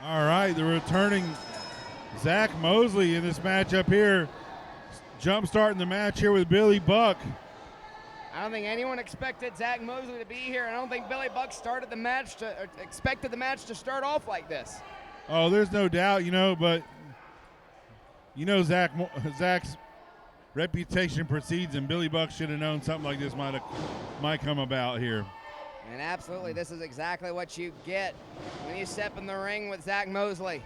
All right, the returning Zach Mosley in this matchup here. Jump starting the match here with Billy Buck. I don't think anyone expected Zach Mosley to be here. I don't think Billy Buck expected the match to start off like this. Oh, there's no doubt, but Zach's reputation precedes him. Billy Buck should have known something like this might come about here. And absolutely, this is exactly what you get when you step in the ring with Zach Mosley.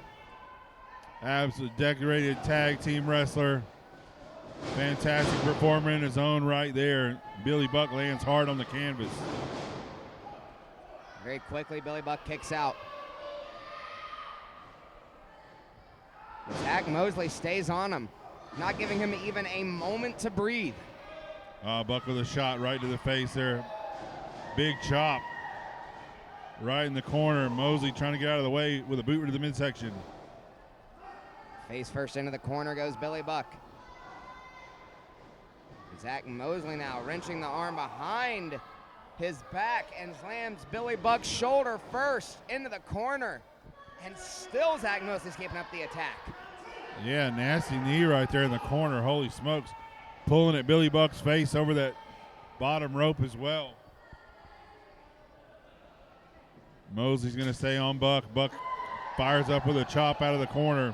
Absolute decorated tag team wrestler. Fantastic performer in his own right there. Billy Buck lands hard on the canvas. Very quickly, Billy Buck kicks out. Zach Mosley stays on him, not giving him even a moment to breathe. Buck with a shot right to the face there. Big chop right in the corner. Mosley trying to get out of the way with a boot to the midsection. Face first into the corner goes Billy Buck. Zach Mosley now wrenching the arm behind his back and slams Billy Buck's shoulder first into the corner. And still Zach Mosley's keeping up the attack. Yeah, nasty knee right there in the corner. Holy smokes. Pulling at Billy Buck's face over that bottom rope as well. Mosley's going to stay on Buck. Buck fires up with a chop out of the corner.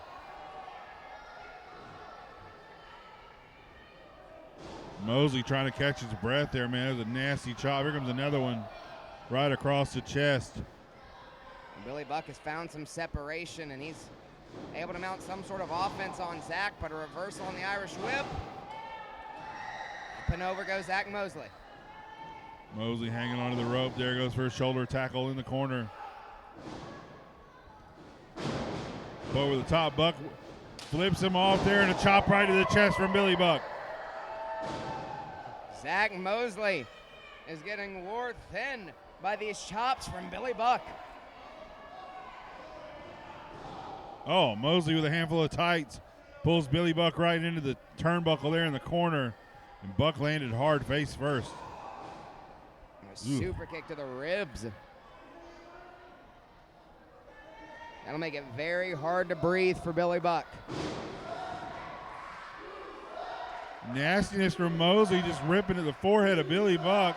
Mosley trying to catch his breath there, man. There's a nasty chop. Here comes another one right across the chest. Billy Buck has found some separation, and he's able to mount some sort of offense on Zach, but a reversal on the Irish whip. Up and over goes Zach Mosley. Mosley hanging onto the rope. There goes for a shoulder tackle in the corner. Over the top, Buck flips him off there, and a chop right to the chest from Billy Buck. Zach Mosley is getting wore thin by these chops from Billy Buck. Oh, Mosley with a handful of tights pulls Billy Buck right into the turnbuckle there in the corner, and Buck landed hard face first. A super kick to the ribs. That'll make it very hard to breathe for Billy Buck. Nastiness from Mosley, just ripping at the forehead of Billy Buck.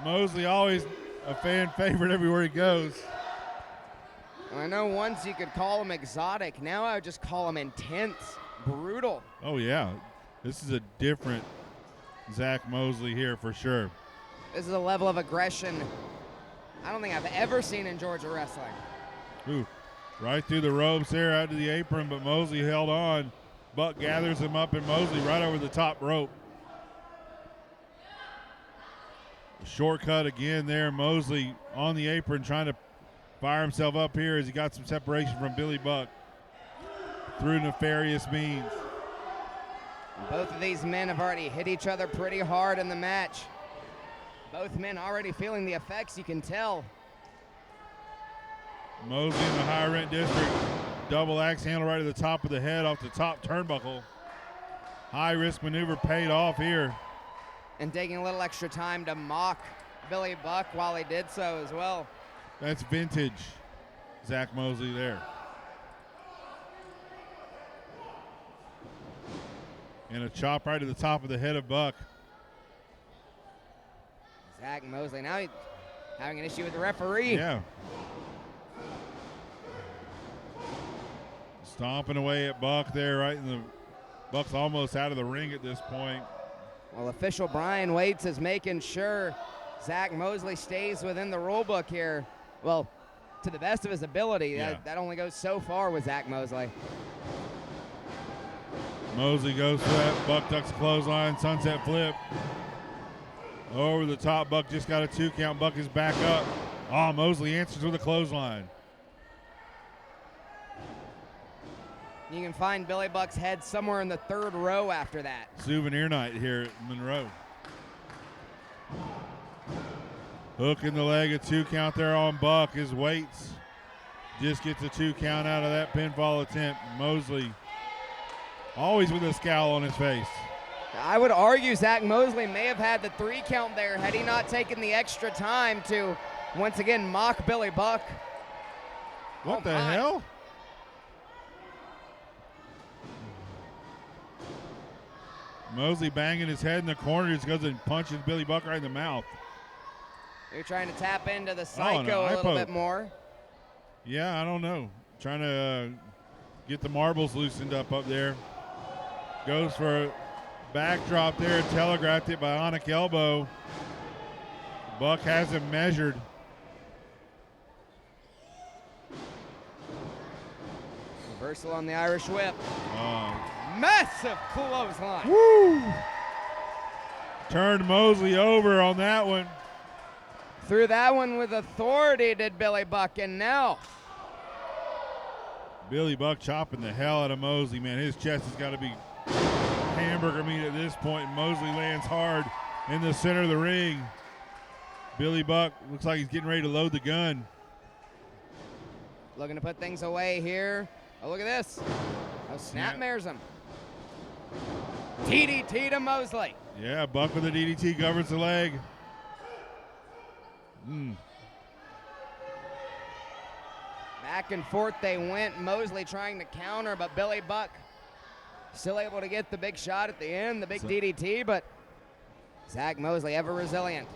Mosley always a fan favorite everywhere he goes. I know once you could call him exotic. Now I would just call him intense, brutal. Oh, yeah. This is a different Zach Mosley here for sure. This is a level of aggression I don't think I've ever seen in Georgia wrestling. Ooh, right through the ropes there, out to the apron, but Mosley held on. Buck gathers him up, and Mosley right over the top rope. Shortcut again there. Mosley on the apron trying to fire himself up here as he got some separation from Billy Buck through nefarious means. Both of these men have already hit each other pretty hard in the match. Both men already feeling the effects, you can tell. Mosley in the high rent district. Double axe handle right to the top of the head off the top turnbuckle. High risk maneuver paid off here. And taking a little extra time to mock Billy Buck while he did so as well. That's vintage Zach Mosley there. And a chop right to the top of the head of Buck. Zach Mosley now he's having an issue with the referee. Yeah. Stomping away at Buck there, right in the Buck's almost out of the ring at this point. Well, official Brian Waits is making sure Zach Mosley stays within the rule book here. Well, to the best of his ability. Yeah. That only goes so far with Zach Mosley. Mosley goes for that. Buck ducks clothesline, sunset flip. Over the top, Buck just got a 2 count. Buck is back up. Oh, Mosley answers with a clothesline. You can find Billy Buck's head somewhere in the 3rd row after that. Souvenir night here at Monroe. Hook in the leg, a 2 count there on Buck. His Waits just gets a 2 count out of that pinfall attempt. Mosley always with a scowl on his face. I would argue Zach Mosley may have had the 3 count there had he not taken the extra time to once again mock Billy Buck. What the my. hell? Mosley banging his head in the corner, just goes and punches Billy Buck right in the mouth. You're trying to tap into the psycho a little poke. bit more. Yeah, I don't know. Trying to get the marbles loosened up there. Goes for a backdrop there and telegraphed it bionic elbow. Buck has him measured. Reversal on the Irish whip. Massive clothesline. Woo! Turned Mosley over on that one. Threw that one with authority, did Billy Buck, and now Billy Buck chopping the hell out of Mosley, man. His chest has got to be hamburger meat at this point. Mosley lands hard in the center of the ring. Billy Buck looks like he's getting ready to load the gun. looking to put things away here. Oh, look at this. Oh, snapmares him. DDT to Mosley. Yeah, Buck with the DDT governs the leg. Back and forth they went. Mosley trying to counter, but Billy Buck still able to get the big shot at the end, the big DDT, but Zach Mosley ever resilient.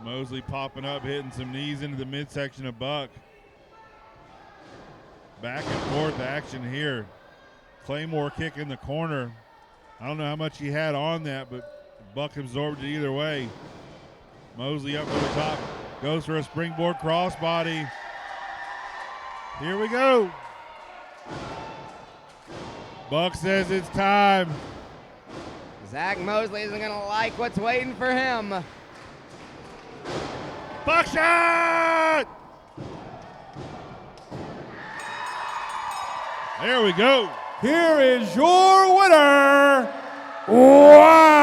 Mosley popping up, hitting some knees into the midsection of Buck. Back and forth action here. Claymore kick in the corner. I don't know how much he had on that, but Buck absorbed it either way. Mosley up for the top. Goes for a springboard crossbody. Here we go. Buck says it's time. Zach Mosley isn't going to like what's waiting for him. Buckshot! There we go. Here is your winner. Wow!